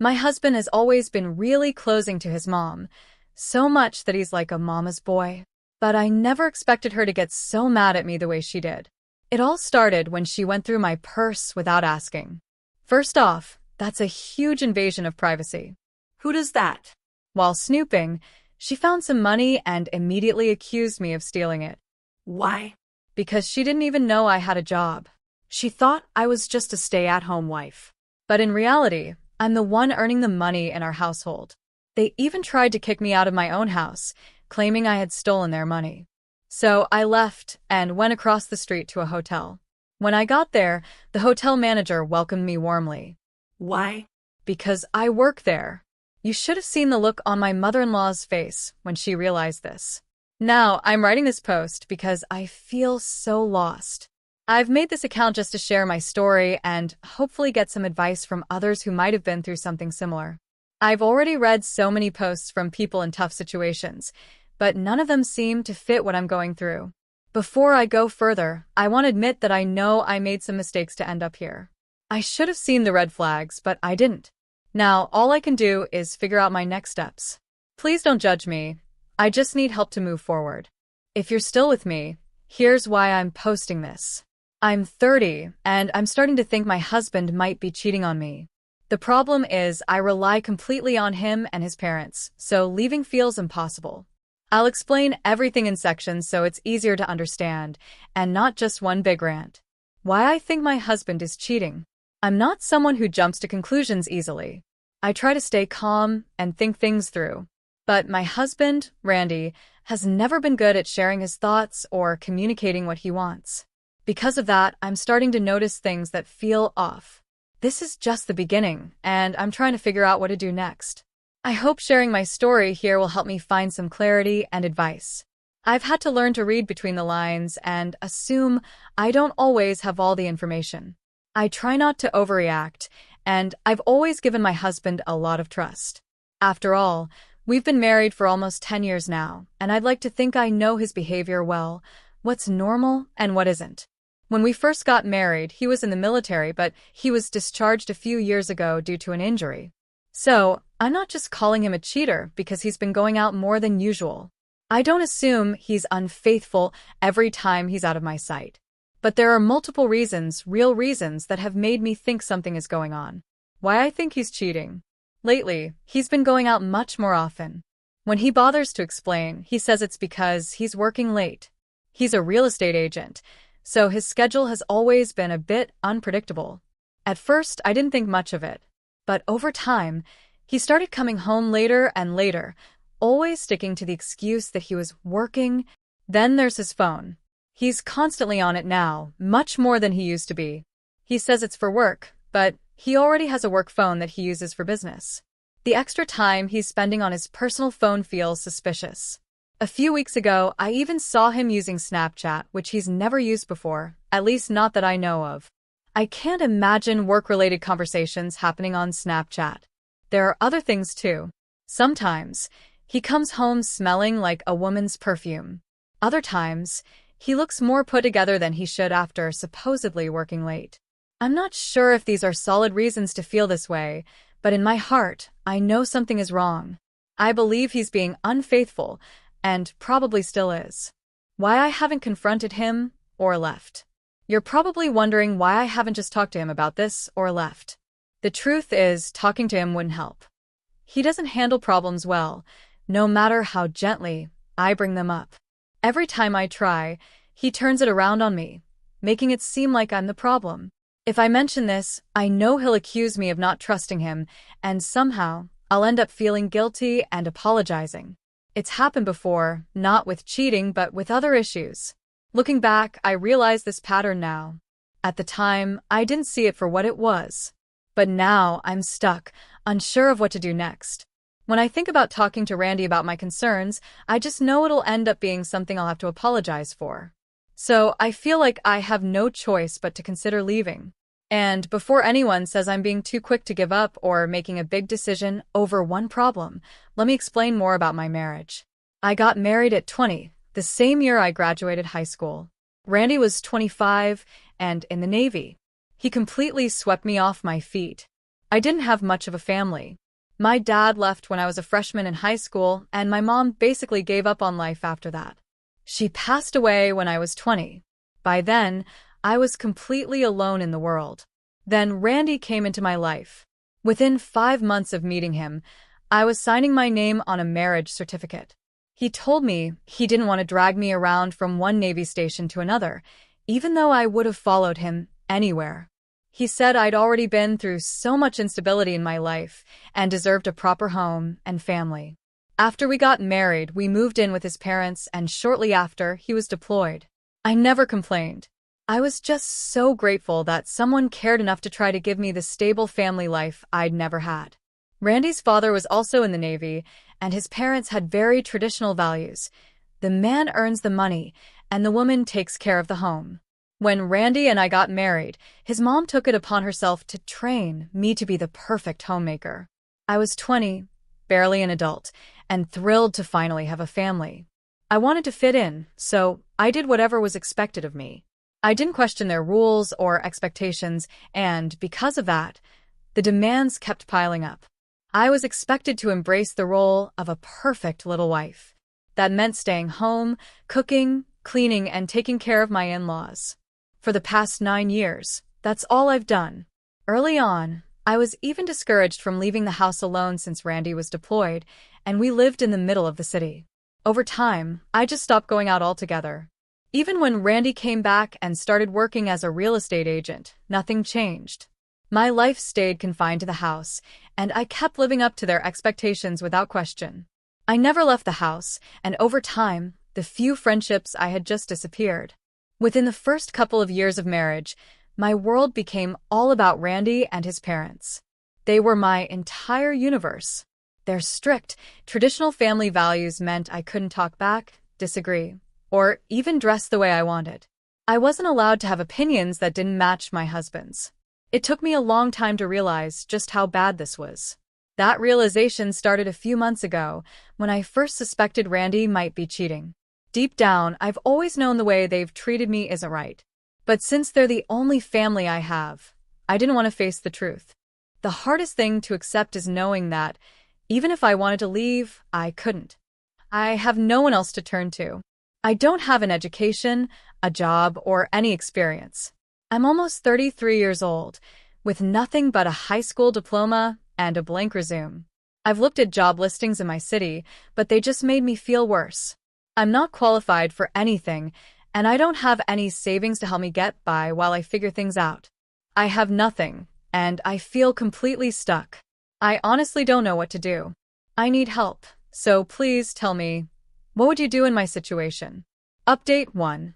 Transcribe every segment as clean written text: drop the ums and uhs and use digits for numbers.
My husband has always been really closing to his mom, so much that he's like a mama's boy. But I never expected her to get so mad at me the way she did. It all started when she went through my purse without asking. First off, that's a huge invasion of privacy. Who does that? While snooping, she found some money and immediately accused me of stealing it. Why? Because she didn't even know I had a job. She thought I was just a stay-at-home wife. But in reality, I'm the one earning the money in our household. They even tried to kick me out of my own house, claiming I had stolen their money. So I left and went across the street to a hotel. When I got there, the hotel manager welcomed me warmly. Why? Because I work there. You should have seen the look on my mother-in-law's face when she realized this. Now, I'm writing this post because I feel so lost. I've made this account just to share my story and hopefully get some advice from others who might have been through something similar. I've already read so many posts from people in tough situations, but none of them seem to fit what I'm going through. Before I go further, I want to admit that I know I made some mistakes to end up here. I should have seen the red flags, but I didn't. Now, all I can do is figure out my next steps. Please don't judge me. I just need help to move forward. If you're still with me, here's why I'm posting this. I'm 30, and I'm starting to think my husband might be cheating on me. The problem is I rely completely on him and his parents, so leaving feels impossible. I'll explain everything in sections so it's easier to understand, and not just one big rant. Why I think my husband is cheating. I'm not someone who jumps to conclusions easily. I try to stay calm and think things through. But my husband, Randy, has never been good at sharing his thoughts or communicating what he wants. Because of that, I'm starting to notice things that feel off. This is just the beginning, and I'm trying to figure out what to do next. I hope sharing my story here will help me find some clarity and advice. I've had to learn to read between the lines and assume I don't always have all the information. I try not to overreact, and I've always given my husband a lot of trust. After all, we've been married for almost 10 years now, and I'd like to think I know his behavior well, what's normal and what isn't. When we first got married, he was in the military, but he was discharged a few years ago due to an injury. So, I'm not just calling him a cheater because he's been going out more than usual. I don't assume he's unfaithful every time he's out of my sight. But there are multiple reasons, real reasons, that have made me think something is going on. Why I think he's cheating. Lately, he's been going out much more often. When he bothers to explain, he says it's because he's working late. He's a real estate agent, so his schedule has always been a bit unpredictable. At first, I didn't think much of it. But over time, he started coming home later and later, always sticking to the excuse that he was working. Then there's his phone. He's constantly on it now, much more than he used to be. He says it's for work, but he already has a work phone that he uses for business. The extra time he's spending on his personal phone feels suspicious. A few weeks ago, I even saw him using Snapchat, which he's never used before, at least not that I know of. I can't imagine work-related conversations happening on Snapchat. There are other things too. Sometimes, he comes home smelling like a woman's perfume. Other times, he looks more put together than he should after supposedly working late. I'm not sure if these are solid reasons to feel this way, but in my heart, I know something is wrong. I believe he's being unfaithful, and probably still is. Why I haven't confronted him or left. You're probably wondering why I haven't just talked to him about this or left. The truth is, talking to him wouldn't help. He doesn't handle problems well, no matter how gently I bring them up. Every time I try, he turns it around on me, making it seem like I'm the problem. If I mention this, I know he'll accuse me of not trusting him, and somehow I'll end up feeling guilty and apologizing. It's happened before, not with cheating but with other issues. Looking back, I realize this pattern now. At the time, I didn't see it for what it was. But now I'm stuck, unsure of what to do next. When I think about talking to Randy about my concerns, I just know it'll end up being something I'll have to apologize for. So I feel like I have no choice but to consider leaving. And before anyone says I'm being too quick to give up or making a big decision over one problem, let me explain more about my marriage. I got married at 20, the same year I graduated high school. Randy was 25 and in the Navy. He completely swept me off my feet. I didn't have much of a family. My dad left when I was a freshman in high school, and my mom basically gave up on life after that. She passed away when I was 20. By then, I was completely alone in the world. Then Randy came into my life. Within 5 months of meeting him, I was signing my name on a marriage certificate. He told me he didn't want to drag me around from one Navy station to another, even though I would have followed him anywhere. He said I'd already been through so much instability in my life and deserved a proper home and family. After we got married, we moved in with his parents, and shortly after, he was deployed. I never complained. I was just so grateful that someone cared enough to try to give me the stable family life I'd never had. Randy's father was also in the Navy, and his parents had very traditional values. The man earns the money, and the woman takes care of the home. When Randy and I got married, his mom took it upon herself to train me to be the perfect homemaker. I was 20, barely an adult, and thrilled to finally have a family. I wanted to fit in, so I did whatever was expected of me. I didn't question their rules or expectations, and because of that, the demands kept piling up. I was expected to embrace the role of a perfect little wife. That meant staying home, cooking, cleaning, and taking care of my in-laws. For the past 9 years, that's all I've done. Early on, I was even discouraged from leaving the house alone since Randy was deployed, and we lived in the middle of the city. Over time, I just stopped going out altogether. Even when Randy came back and started working as a real estate agent, nothing changed. My life stayed confined to the house, and I kept living up to their expectations without question. I never left the house, and over time, the few friendships I had just disappeared. Within the first couple of years of marriage, my world became all about Randy and his parents. They were my entire universe. Their strict, traditional family values meant I couldn't talk back, disagree, or even dress the way I wanted. I wasn't allowed to have opinions that didn't match my husband's. It took me a long time to realize just how bad this was. That realization started a few months ago when I first suspected Randy might be cheating. Deep down, I've always known the way they've treated me isn't right. But since they're the only family I have, I didn't want to face the truth. The hardest thing to accept is knowing that, even if I wanted to leave, I couldn't. I have no one else to turn to. I don't have an education, a job, or any experience. I'm almost 33 years old, with nothing but a high school diploma and a blank resume. I've looked at job listings in my city, but they just made me feel worse. I'm not qualified for anything, and I don't have any savings to help me get by while I figure things out. I have nothing, and I feel completely stuck. I honestly don't know what to do. I need help, so please tell me, what would you do in my situation? Update 1.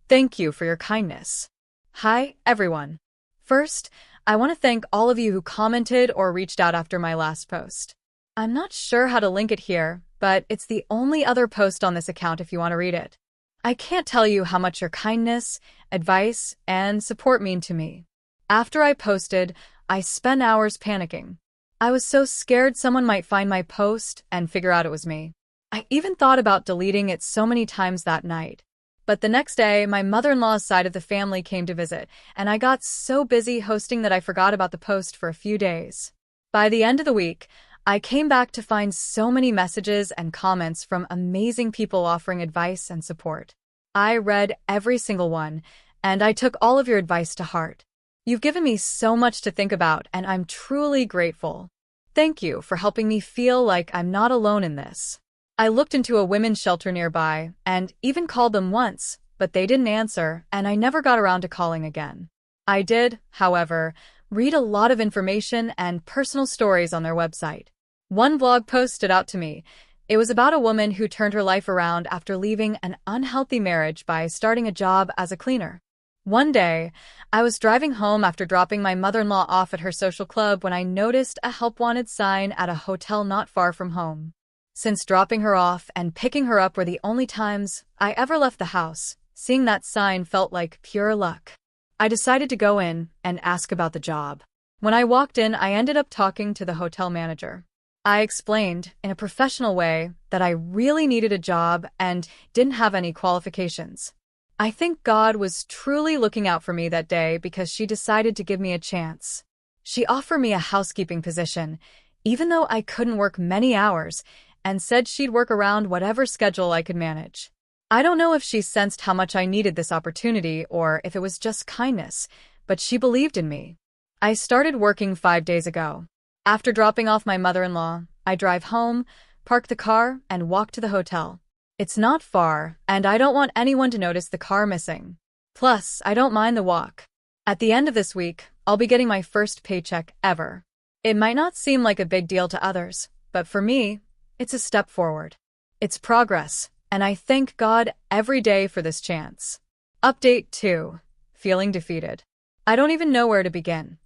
Thank you for your kindness. Hi, everyone. First, I want to thank all of you who commented or reached out after my last post. I'm not sure how to link it here, but it's the only other post on this account if you want to read it. I can't tell you how much your kindness, advice, and support mean to me. After I posted, I spent hours panicking. I was so scared someone might find my post and figure out it was me. I even thought about deleting it so many times that night. But the next day, my mother-in-law's side of the family came to visit, and I got so busy hosting that I forgot about the post for a few days. By the end of the week, I came back to find so many messages and comments from amazing people offering advice and support. I read every single one, and I took all of your advice to heart. You've given me so much to think about, and I'm truly grateful. Thank you for helping me feel like I'm not alone in this. I looked into a women's shelter nearby and even called them once, but they didn't answer, and I never got around to calling again. I did, however, read a lot of information and personal stories on their website. One blog post stood out to me. It was about a woman who turned her life around after leaving an unhealthy marriage by starting a job as a cleaner. One day, I was driving home after dropping my mother-in-law off at her social club when I noticed a help wanted sign at a hotel not far from home. Since dropping her off and picking her up were the only times I ever left the house, seeing that sign felt like pure luck. I decided to go in and ask about the job. When I walked in, I ended up talking to the hotel manager. I explained, in a professional way, that I really needed a job and didn't have any qualifications. I think God was truly looking out for me that day because she decided to give me a chance. She offered me a housekeeping position, even though I couldn't work many hours, and said she'd work around whatever schedule I could manage. I don't know if she sensed how much I needed this opportunity or if it was just kindness, but she believed in me. I started working 5 days ago. After dropping off my mother-in-law, I drive home, park the car, and walk to the hotel. It's not far, and I don't want anyone to notice the car missing. Plus, I don't mind the walk. At the end of this week, I'll be getting my first paycheck ever. It might not seem like a big deal to others, but for me, it's a step forward. It's progress, and I thank God every day for this chance. Update 2. Feeling defeated. I don't even know where to begin.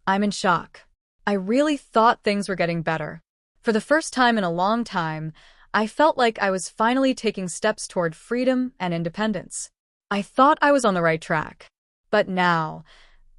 I'm in shock. I really thought things were getting better. For the first time in a long time, I felt like I was finally taking steps toward freedom and independence. I thought I was on the right track. But now,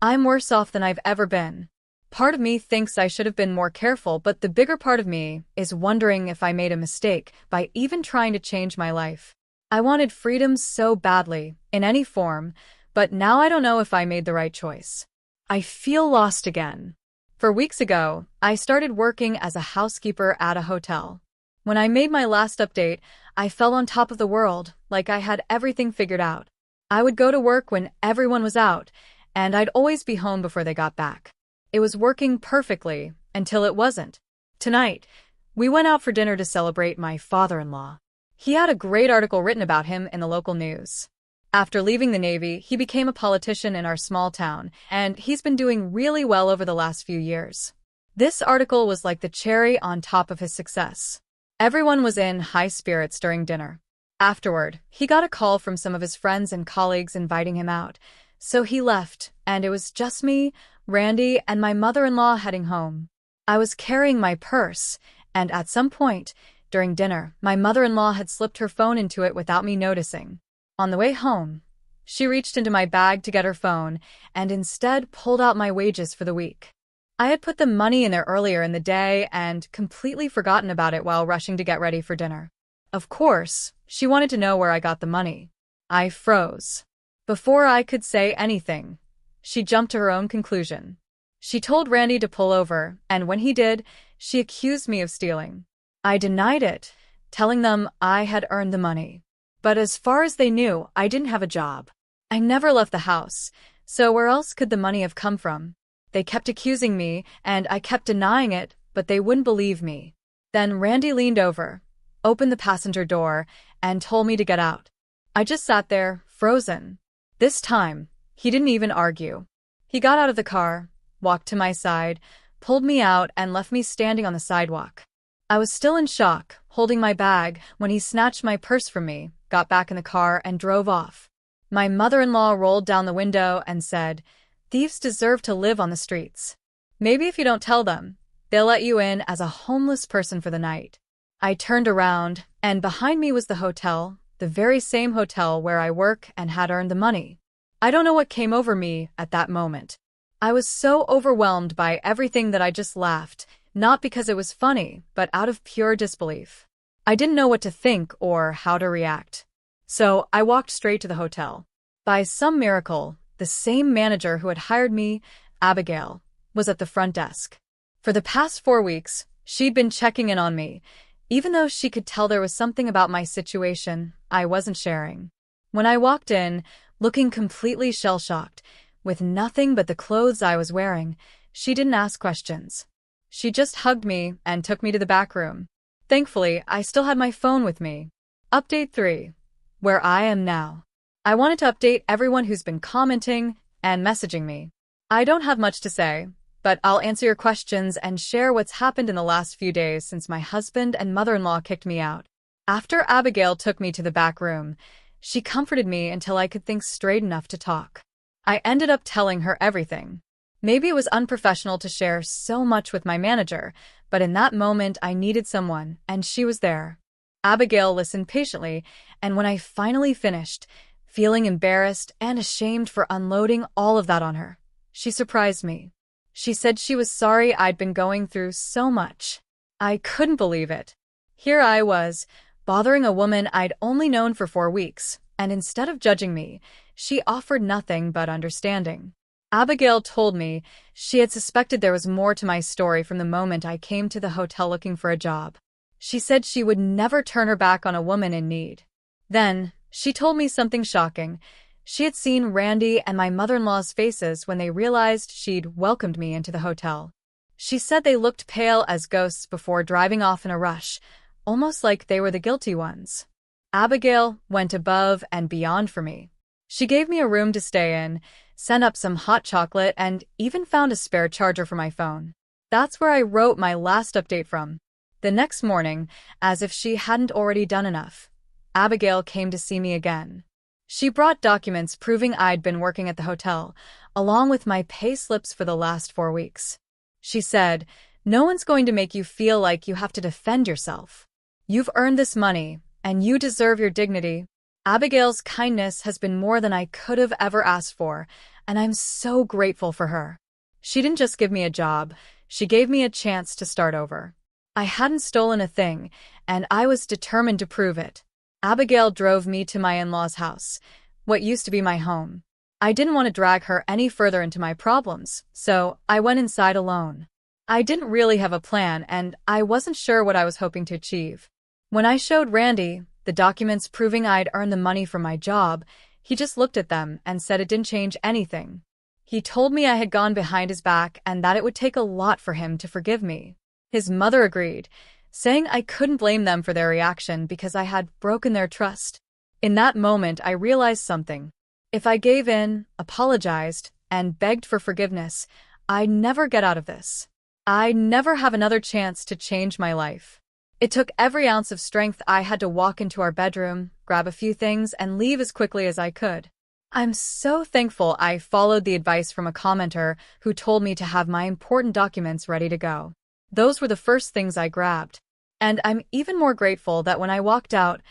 I'm worse off than I've ever been. Part of me thinks I should have been more careful, but the bigger part of me is wondering if I made a mistake by even trying to change my life. I wanted freedom so badly, in any form, but now I don't know if I made the right choice. I feel lost again. Weeks ago, I started working as a housekeeper at a hotel. When I made my last update, I felt on top of the world, like I had everything figured out. I would go to work when everyone was out, and I'd always be home before they got back. It was working perfectly, until it wasn't. Tonight, we went out for dinner to celebrate my father-in-law. He had a great article written about him in the local news. After leaving the Navy, he became a politician in our small town, and he's been doing really well over the last few years. This article was like the cherry on top of his success. Everyone was in high spirits during dinner. Afterward, he got a call from some of his friends and colleagues inviting him out, so he left, and it was just me, Randy, and my mother-in-law heading home. I was carrying my purse, and at some point, during dinner, my mother-in-law had slipped her phone into it without me noticing. On the way home, she reached into my bag to get her phone and instead pulled out my wages for the week. I had put the money in there earlier in the day and completely forgotten about it while rushing to get ready for dinner. Of course, she wanted to know where I got the money. I froze. Before I could say anything, she jumped to her own conclusion. She told Randy to pull over, and when he did, she accused me of stealing. I denied it, telling them I had earned the money. But as far as they knew, I didn't have a job. I never left the house, so where else could the money have come from? They kept accusing me, and I kept denying it, but they wouldn't believe me. Then Randy leaned over, opened the passenger door, and told me to get out. I just sat there, frozen. This time, he didn't even argue. He got out of the car, walked to my side, pulled me out, and left me standing on the sidewalk. I was still in shock, holding my bag, when he snatched my purse from me, got back in the car, and drove off. My mother-in-law rolled down the window and said, "Thieves deserve to live on the streets. Maybe if you don't tell them, they'll let you in as a homeless person for the night." I turned around, and behind me was the hotel, the very same hotel where I work and had earned the money. I don't know what came over me at that moment. I was so overwhelmed by everything that I just laughed, not because it was funny, but out of pure disbelief. I didn't know what to think or how to react. So I walked straight to the hotel. By some miracle, the same manager who had hired me, Abigail, was at the front desk. For the past 4 weeks, she'd been checking in on me, even though she could tell there was something about my situation I wasn't sharing. When I walked in, looking completely shell-shocked, with nothing but the clothes I was wearing, she didn't ask questions. She just hugged me and took me to the back room. Thankfully, I still had my phone with me. Update 3. Where I am now. I wanted to update everyone who's been commenting and messaging me. I don't have much to say, but I'll answer your questions and share what's happened in the last few days since my husband and mother-in-law kicked me out. After Abigail took me to the back room, she comforted me until I could think straight enough to talk. I ended up telling her everything. Maybe it was unprofessional to share so much with my manager, but in that moment I needed someone, and she was there. Abigail listened patiently, and when I finally finished, feeling embarrassed and ashamed for unloading all of that on her, she surprised me. She said she was sorry I'd been going through so much. I couldn't believe it. Here I was, bothering a woman I'd only known for 4 weeks, and instead of judging me, she offered nothing but understanding. Abigail told me she had suspected there was more to my story from the moment I came to the hotel looking for a job. She said she would never turn her back on a woman in need. Then, she told me something shocking. She had seen Randy and my mother-in-law's faces when they realized she'd welcomed me into the hotel. She said they looked pale as ghosts before driving off in a rush, almost like they were the guilty ones. Abigail went above and beyond for me. She gave me a room to stay in, sent up some hot chocolate, and even found a spare charger for my phone. That's where I wrote my last update from. The next morning, as if she hadn't already done enough, Abigail came to see me again. She brought documents proving I'd been working at the hotel, along with my pay slips for the last 4 weeks. She said, "No one's going to make you feel like you have to defend yourself. You've earned this money, and you deserve your dignity." Abigail's kindness has been more than I could have ever asked for, and I'm so grateful for her. She didn't just give me a job, she gave me a chance to start over. I hadn't stolen a thing, and I was determined to prove it. Abigail drove me to my in-laws' house, what used to be my home. I didn't want to drag her any further into my problems, so I went inside alone. I didn't really have a plan, and I wasn't sure what I was hoping to achieve. When I showed Randy the documents proving I'd earned the money from my job, he just looked at them and said it didn't change anything. He told me I had gone behind his back and that it would take a lot for him to forgive me. His mother agreed, saying I couldn't blame them for their reaction because I had broken their trust. In that moment, I realized something. If I gave in, apologized, and begged for forgiveness, I'd never get out of this. I'd never have another chance to change my life. It took every ounce of strength I had to walk into our bedroom, grab a few things, and leave as quickly as I could. I'm so thankful I followed the advice from a commenter who told me to have my important documents ready to go. Those were the first things I grabbed. And I'm even more grateful that when I walked out,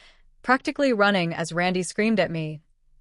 practically running as Randy screamed at me,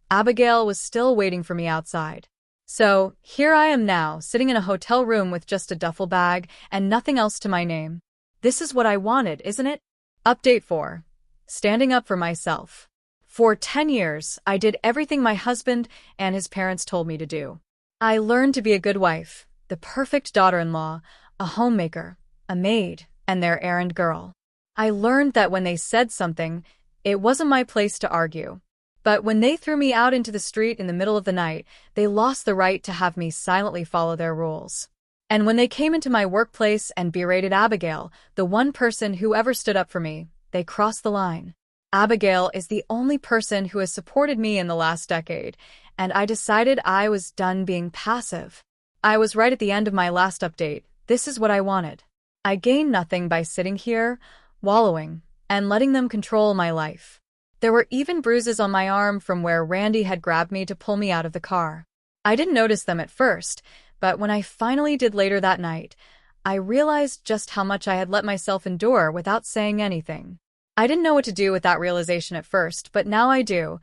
Abigail was still waiting for me outside. So, here I am now, sitting in a hotel room with just a duffel bag and nothing else to my name. This is what I wanted, isn't it? Update 4. Standing up for myself. For 10 years, I did everything my husband and his parents told me to do. I learned to be a good wife, the perfect daughter-in-law, a homemaker, a maid, and their errand girl. I learned that when they said something, it wasn't my place to argue. But when they threw me out into the street in the middle of the night, they lost the right to have me silently follow their rules. And when they came into my workplace and berated Abigail, the one person who ever stood up for me, they crossed the line. Abigail is the only person who has supported me in the last decade, and I decided I was done being passive. I was right at the end of my last update. This is what I wanted. I gained nothing by sitting here, wallowing, and letting them control my life. There were even bruises on my arm from where Randy had grabbed me to pull me out of the car. I didn't notice them at first, but when I finally did later that night, I realized just how much I had let myself endure without saying anything. I didn't know what to do with that realization at first, but now I do.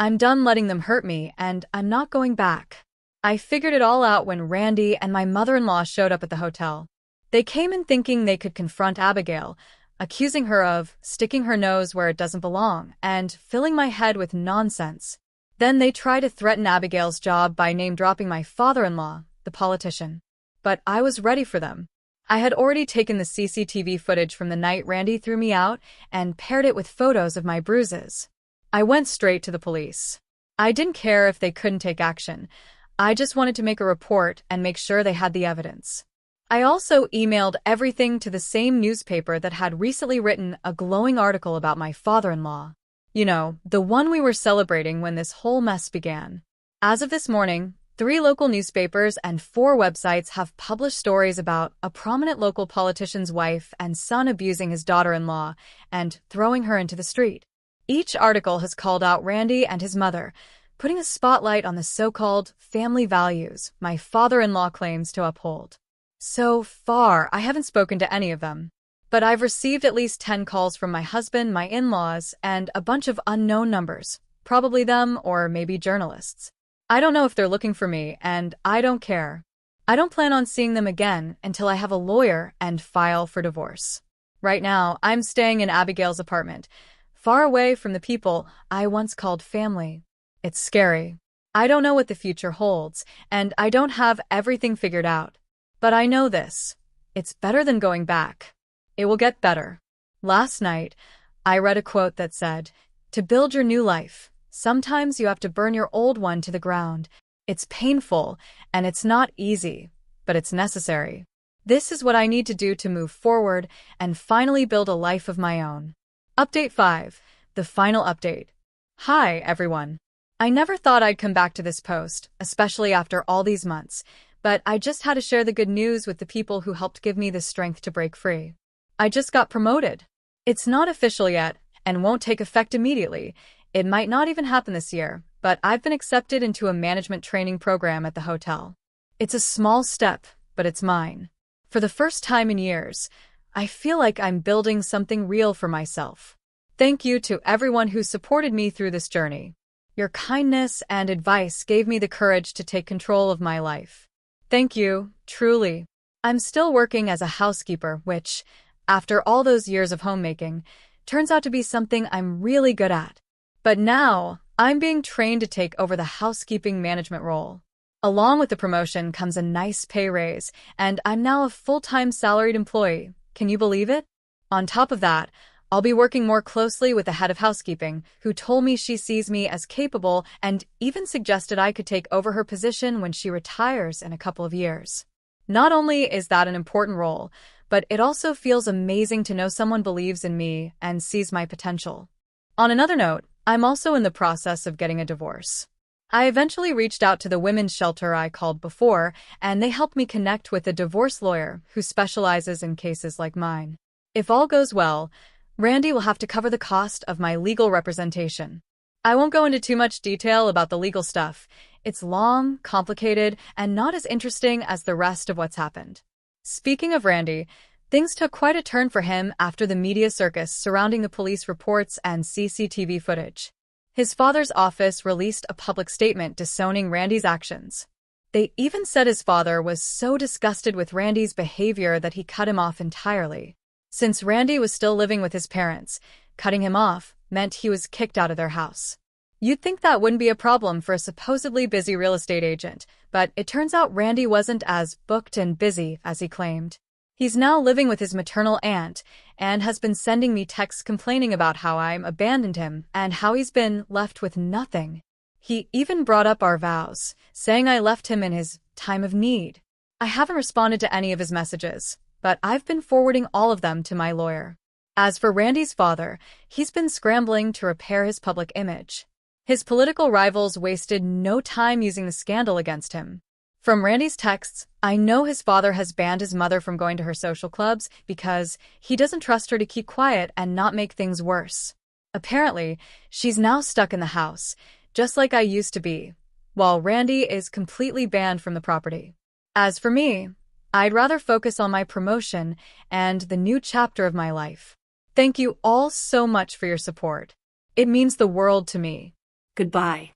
I'm done letting them hurt me, and I'm not going back. I figured it all out when Randy and my mother-in-law showed up at the hotel. They came in thinking they could confront Abigail, accusing her of sticking her nose where it doesn't belong and filling my head with nonsense. Then they tried to threaten Abigail's job by name-dropping my father-in-law, the politician. But I was ready for them. I had already taken the CCTV footage from the night Randy threw me out and paired it with photos of my bruises. I went straight to the police. I didn't care if they couldn't take action. I just wanted to make a report and make sure they had the evidence. I also emailed everything to the same newspaper that had recently written a glowing article about my father-in-law. You know, the one we were celebrating when this whole mess began. As of this morning, 3 local newspapers and 4 websites have published stories about a prominent local politician's wife and son abusing his daughter-in-law and throwing her into the street. Each article has called out Randy and his mother, putting a spotlight on the so-called family values my father-in-law claims to uphold. So far, I haven't spoken to any of them, but I've received at least 10 calls from my husband, my in-laws, and a bunch of unknown numbers, probably them or maybe journalists. I don't know if they're looking for me, and I don't care. I don't plan on seeing them again until I have a lawyer and file for divorce. Right now, I'm staying in Abigail's apartment, far away from the people I once called family. It's scary. I don't know what the future holds, and I don't have everything figured out. But I know this. It's better than going back. It will get better. Last night, I read a quote that said, "To build your new life, sometimes you have to burn your old one to the ground. It's painful, and it's not easy, but it's necessary." This is what I need to do to move forward and finally build a life of my own. Update 5. The final update. Hi, everyone. I never thought I'd come back to this post, especially after all these months, but I just had to share the good news with the people who helped give me the strength to break free. I just got promoted. It's not official yet and won't take effect immediately. It might not even happen this year, but I've been accepted into a management training program at the hotel. It's a small step, but it's mine. For the first time in years, I feel like I'm building something real for myself. Thank you to everyone who supported me through this journey. Your kindness and advice gave me the courage to take control of my life. Thank you, truly. I'm still working as a housekeeper, which, after all those years of homemaking, turns out to be something I'm really good at. But now, I'm being trained to take over the housekeeping management role. Along with the promotion comes a nice pay raise, and I'm now a full-time salaried employee. Can you believe it? On top of that, I'll be working more closely with the head of housekeeping, who told me she sees me as capable and even suggested I could take over her position when she retires in a couple of years. Not only is that an important role, but it also feels amazing to know someone believes in me and sees my potential. On another note, I'm also in the process of getting a divorce. I eventually reached out to the women's shelter I called before, and they helped me connect with a divorce lawyer who specializes in cases like mine. If all goes well, Randy will have to cover the cost of my legal representation. I won't go into too much detail about the legal stuff. It's long, complicated, and not as interesting as the rest of what's happened. Speaking of Randy, things took quite a turn for him after the media circus surrounding the police reports and CCTV footage. His father's office released a public statement disowning Randy's actions. They even said his father was so disgusted with Randy's behavior that he cut him off entirely. Since Randy was still living with his parents, cutting him off meant he was kicked out of their house. You'd think that wouldn't be a problem for a supposedly busy real estate agent, but it turns out Randy wasn't as booked and busy as he claimed. He's now living with his maternal aunt and has been sending me texts complaining about how I abandoned him and how he's been left with nothing. He even brought up our vows, saying I left him in his time of need. I haven't responded to any of his messages, but I've been forwarding all of them to my lawyer. As for Randy's father, he's been scrambling to repair his public image. His political rivals wasted no time using the scandal against him. From Randy's texts, I know his father has banned his mother from going to her social clubs because he doesn't trust her to keep quiet and not make things worse. Apparently, she's now stuck in the house, just like I used to be, while Randy is completely banned from the property. As for me, I'd rather focus on my promotion and the new chapter of my life. Thank you all so much for your support. It means the world to me. Goodbye.